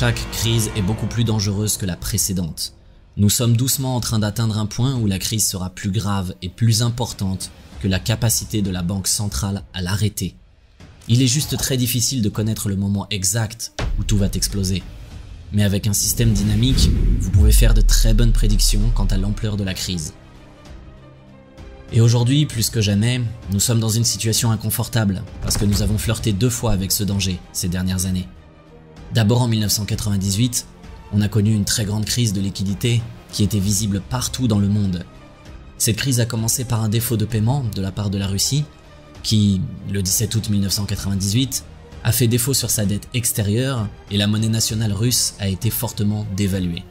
chaque crise est beaucoup plus dangereuse que la précédente. Nous sommes doucement en train d'atteindre un point où la crise sera plus grave et plus importante que la capacité de la banque centrale à l'arrêter. Il est juste très difficile de connaître le moment exact où tout va exploser. Mais avec un système dynamique, vous pouvez faire de très bonnes prédictions quant à l'ampleur de la crise. Et aujourd'hui, plus que jamais, nous sommes dans une situation inconfortable parce que nous avons flirté 2 fois avec ce danger ces dernières années. D'abord en 1998, on a connu une très grande crise de liquidité qui était visible partout dans le monde. Cette crise a commencé par un défaut de paiement de la part de la Russie qui, le 17 août 1998, a fait défaut sur sa dette extérieure et la monnaie nationale russe a été fortement dévaluée.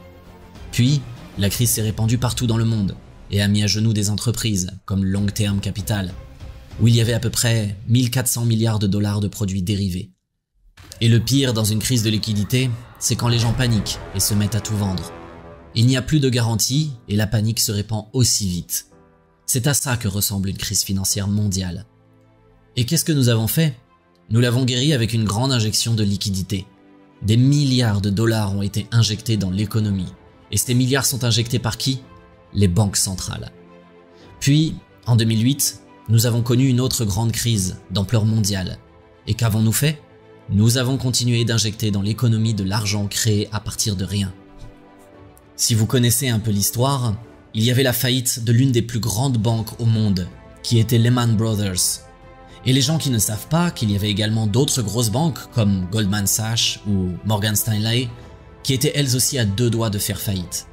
Puis, la crise s'est répandue partout dans le monde et a mis à genoux des entreprises comme Long Term Capital, où il y avait à peu près 1400 milliards de dollars de produits dérivés. Et le pire dans une crise de liquidité, c'est quand les gens paniquent et se mettent à tout vendre. Il n'y a plus de garantie et la panique se répand aussi vite. C'est à ça que ressemble une crise financière mondiale. Et qu'est-ce que nous avons fait? Nous l'avons guéri avec une grande injection de liquidité. Des milliards de dollars ont été injectés dans l'économie. Et ces milliards sont injectés par qui? Les banques centrales. Puis, en 2008, nous avons connu une autre grande crise d'ampleur mondiale. Et qu'avons-nous fait? Nous avons continué d'injecter dans l'économie de l'argent créé à partir de rien. Si vous connaissez un peu l'histoire, il y avait la faillite de l'une des plus grandes banques au monde, qui était Lehman Brothers. Et les gens qui ne savent pas qu'il y avait également d'autres grosses banques comme Goldman Sachs ou Morgan Stanley, qui étaient elles aussi à 2 doigts de faire faillite.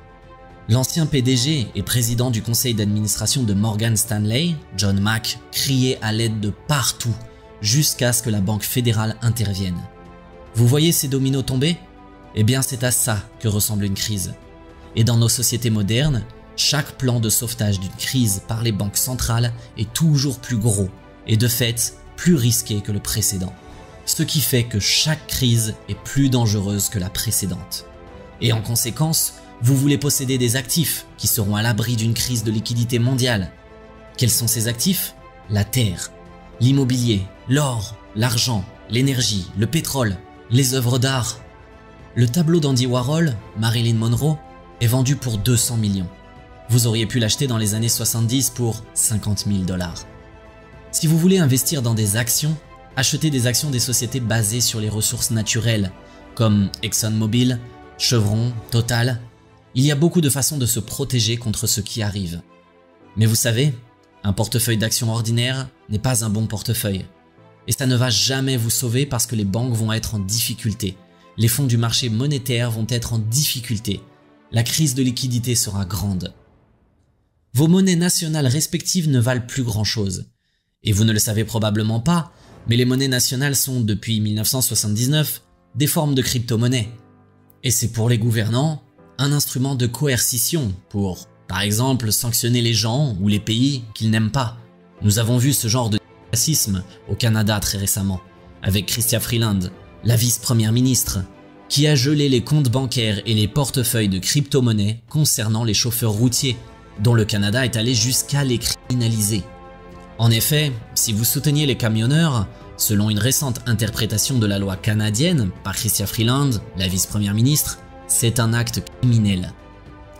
L'ancien PDG et président du conseil d'administration de Morgan Stanley, John Mack, criait à l'aide de partout, jusqu'à ce que la banque fédérale intervienne. Vous voyez ces dominos tomber? Eh bien c'est à ça que ressemble une crise. Et dans nos sociétés modernes, chaque plan de sauvetage d'une crise par les banques centrales est toujours plus gros et de fait plus risqué que le précédent. Ce qui fait que chaque crise est plus dangereuse que la précédente. Et en conséquence, vous voulez posséder des actifs qui seront à l'abri d'une crise de liquidité mondiale. Quels sont ces actifs? La terre, l'immobilier, l'or, l'argent, l'énergie, le pétrole, les œuvres d'art. Le tableau d'Andy Warhol, Marilyn Monroe, est vendu pour 200 millions. Vous auriez pu l'acheter dans les années 70 pour 50 000 $. Si vous voulez investir dans des actions, achetez des actions des sociétés basées sur les ressources naturelles, comme ExxonMobil, Chevron, Total. Il y a beaucoup de façons de se protéger contre ce qui arrive. Mais vous savez, un portefeuille d'actions ordinaire n'est pas un bon portefeuille. Et ça ne va jamais vous sauver parce que les banques vont être en difficulté. Les fonds du marché monétaire vont être en difficulté. La crise de liquidité sera grande. Vos monnaies nationales respectives ne valent plus grand-chose. Et vous ne le savez probablement pas, mais les monnaies nationales sont, depuis 1979, des formes de crypto-monnaies. Et c'est pour les gouvernants un instrument de coercition pour, par exemple, sanctionner les gens ou les pays qu'ils n'aiment pas. Nous avons vu ce genre de racisme au Canada très récemment, avec Chrystia Freeland, la vice-première ministre, qui a gelé les comptes bancaires et les portefeuilles de crypto-monnaies concernant les chauffeurs routiers, dont le Canada est allé jusqu'à les criminaliser. En effet, si vous souteniez les camionneurs, selon une récente interprétation de la loi canadienne par Chrystia Freeland, la vice-première ministre, c'est un acte criminel.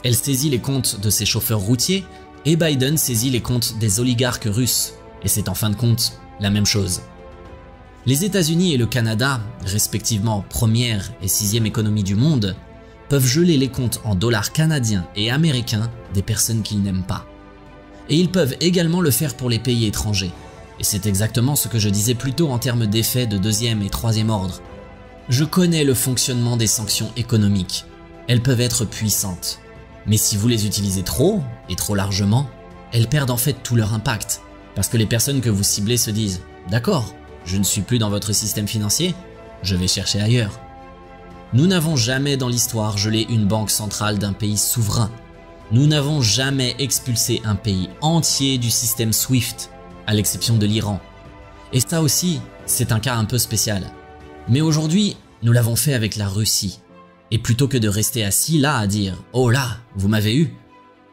Elle saisit les comptes de ses chauffeurs routiers et Biden saisit les comptes des oligarques russes. Et c'est en fin de compte la même chose. Les États-Unis et le Canada, respectivement première et 6e économie du monde, peuvent geler les comptes en dollars canadiens et américains des personnes qu'ils n'aiment pas. Et ils peuvent également le faire pour les pays étrangers. Et c'est exactement ce que je disais plus tôt en termes d'effets de 2e et 3e ordre. Je connais le fonctionnement des sanctions économiques. Elles peuvent être puissantes. Mais si vous les utilisez trop, et trop largement, elles perdent en fait tout leur impact. Parce que les personnes que vous ciblez se disent « D'accord, je ne suis plus dans votre système financier, je vais chercher ailleurs ». Nous n'avons jamais dans l'histoire gelé une banque centrale d'un pays souverain. Nous n'avons jamais expulsé un pays entier du système SWIFT, à l'exception de l'Iran. Et ça aussi, c'est un cas un peu spécial. Mais aujourd'hui, nous l'avons fait avec la Russie. Et plutôt que de rester assis là à dire « Oh là, vous m'avez eu »,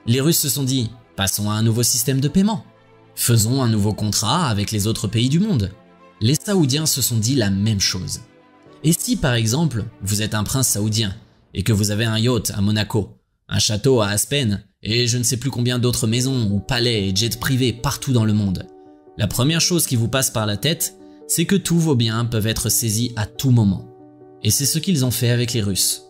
les Russes se sont dit « Passons à un nouveau système de paiement. Faisons un nouveau contrat avec les autres pays du monde. » Les Saoudiens se sont dit la même chose. Et si par exemple, vous êtes un prince saoudien et que vous avez un yacht à Monaco, un château à Aspen et je ne sais plus combien d'autres maisons ou palais et jets privés partout dans le monde, la première chose qui vous passe par la tête, c'est que tous vos biens peuvent être saisis à tout moment. Et c'est ce qu'ils ont fait avec les Russes.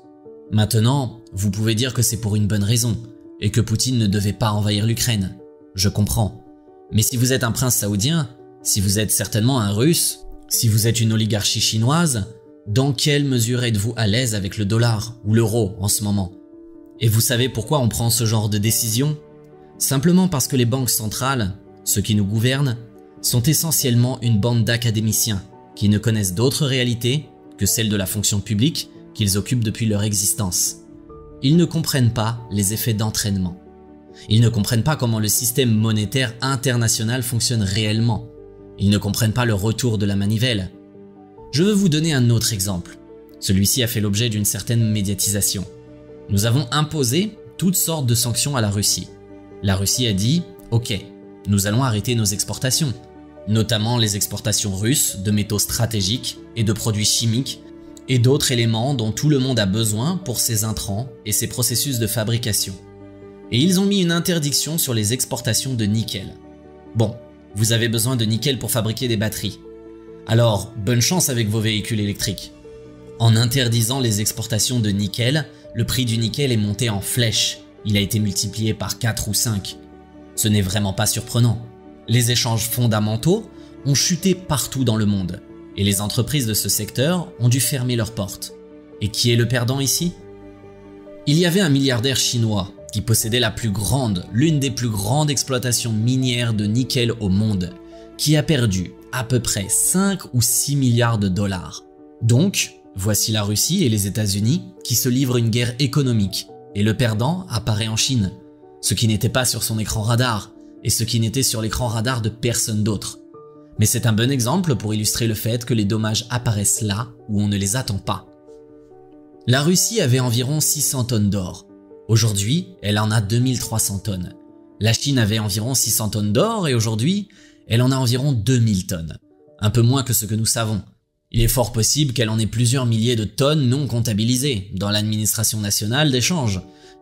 Maintenant, vous pouvez dire que c'est pour une bonne raison et que Poutine ne devait pas envahir l'Ukraine. Je comprends. Mais si vous êtes un prince saoudien, si vous êtes certainement un Russe, si vous êtes une oligarchie chinoise, dans quelle mesure êtes-vous à l'aise avec le dollar ou l'euro en ce moment? Et vous savez pourquoi on prend ce genre de décision? Simplement parce que les banques centrales, ceux qui nous gouvernent, sont essentiellement une bande d'académiciens qui ne connaissent d'autres réalités que celle de la fonction publique qu'ils occupent depuis leur existence. Ils ne comprennent pas les effets d'entraînement. Ils ne comprennent pas comment le système monétaire international fonctionne réellement. Ils ne comprennent pas le retour de la manivelle. Je veux vous donner un autre exemple. Celui-ci a fait l'objet d'une certaine médiatisation. Nous avons imposé toutes sortes de sanctions à la Russie. La Russie a dit « Ok, nous allons arrêter nos exportations », notamment les exportations russes de métaux stratégiques et de produits chimiques et d'autres éléments dont tout le monde a besoin pour ses intrants et ses processus de fabrication. Et ils ont mis une interdiction sur les exportations de nickel. Bon, vous avez besoin de nickel pour fabriquer des batteries. Alors, bonne chance avec vos véhicules électriques. En interdisant les exportations de nickel, le prix du nickel est monté en flèche. Il a été multiplié par 4 ou 5. Ce n'est vraiment pas surprenant. Les échanges fondamentaux ont chuté partout dans le monde et les entreprises de ce secteur ont dû fermer leurs portes. Et qui est le perdant ici? Il y avait un milliardaire chinois qui possédait l'une des plus grandes exploitations minières de nickel au monde, qui a perdu à peu près 5 ou 6 milliards de dollars. Donc, voici la Russie et les États-Unis qui se livrent une guerre économique et le perdant apparaît en Chine, ce qui n'était pas sur son écran radar et ce qui n'était sur l'écran radar de personne d'autre. Mais c'est un bon exemple pour illustrer le fait que les dommages apparaissent là où on ne les attend pas. La Russie avait environ 600 tonnes d'or. Aujourd'hui, elle en a 2300 tonnes. La Chine avait environ 600 tonnes d'or et aujourd'hui, elle en a environ 2000 tonnes. Un peu moins que ce que nous savons. Il est fort possible qu'elle en ait plusieurs milliers de tonnes non comptabilisées dans l'administration nationale d'échange,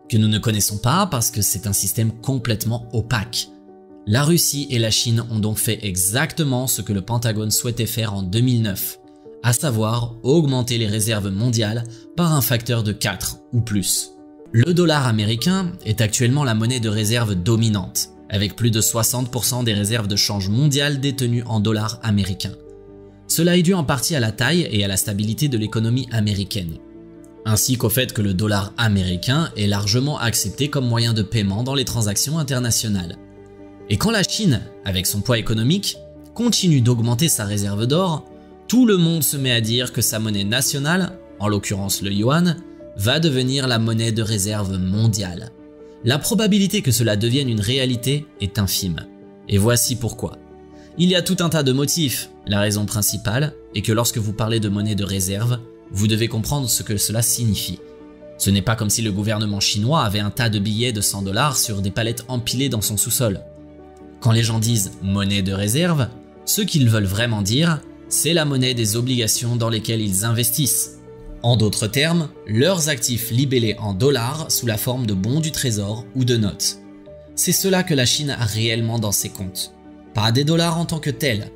que nous ne connaissons pas parce que c'est un système complètement opaque. La Russie et la Chine ont donc fait exactement ce que le Pentagone souhaitait faire en 2009, à savoir augmenter les réserves mondiales par un facteur de 4 ou plus. Le dollar américain est actuellement la monnaie de réserve dominante, avec plus de 60% des réserves de change mondiales détenues en dollars américains. Cela est dû en partie à la taille et à la stabilité de l'économie américaine, ainsi qu'au fait que le dollar américain est largement accepté comme moyen de paiement dans les transactions internationales. Et quand la Chine, avec son poids économique, continue d'augmenter sa réserve d'or, tout le monde se met à dire que sa monnaie nationale, en l'occurrence le yuan, va devenir la monnaie de réserve mondiale. La probabilité que cela devienne une réalité est infime. Et voici pourquoi. Il y a tout un tas de motifs. La raison principale est que lorsque vous parlez de monnaie de réserve, vous devez comprendre ce que cela signifie. Ce n'est pas comme si le gouvernement chinois avait un tas de billets de 100 $ sur des palettes empilées dans son sous-sol. Quand les gens disent « monnaie de réserve », ce qu'ils veulent vraiment dire, c'est la monnaie des obligations dans lesquelles ils investissent. En d'autres termes, leurs actifs libellés en dollars sous la forme de bons du trésor ou de notes. C'est cela que la Chine a réellement dans ses comptes, pas des dollars en tant que tels.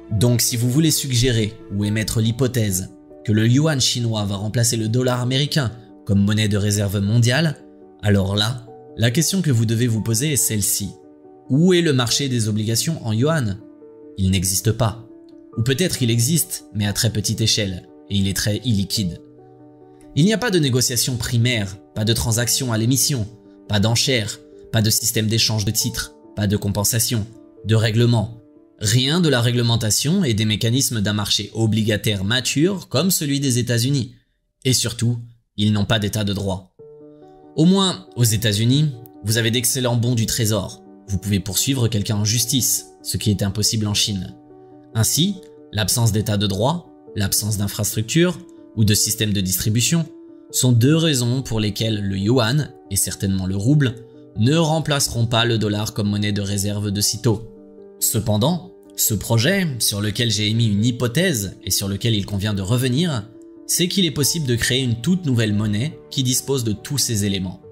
Donc si vous voulez suggérer ou émettre l'hypothèse que le yuan chinois va remplacer le dollar américain comme monnaie de réserve mondiale, alors là, la question que vous devez vous poser est celle-ci. Où est le marché des obligations en yuan? Il n'existe pas. Ou peut-être il existe, mais à très petite échelle, et il est très illiquide. Il n'y a pas de négociation primaire, pas de transaction à l'émission, pas d'enchères, pas de système d'échange de titres, pas de compensation, de règlement. Rien de la réglementation et des mécanismes d'un marché obligataire mature comme celui des États-Unis. Et surtout, ils n'ont pas d'état de droit. Au moins, aux États-Unis, vous avez d'excellents bons du trésor. Vous pouvez poursuivre quelqu'un en justice, ce qui est impossible en Chine. Ainsi, l'absence d'état de droit, l'absence d'infrastructure ou de système de distribution sont deux raisons pour lesquelles le yuan, et certainement le rouble, ne remplaceront pas le dollar comme monnaie de réserve de sitôt. Cependant, ce projet, sur lequel j'ai émis une hypothèse et sur lequel il convient de revenir, c'est qu'il est possible de créer une toute nouvelle monnaie qui dispose de tous ces éléments.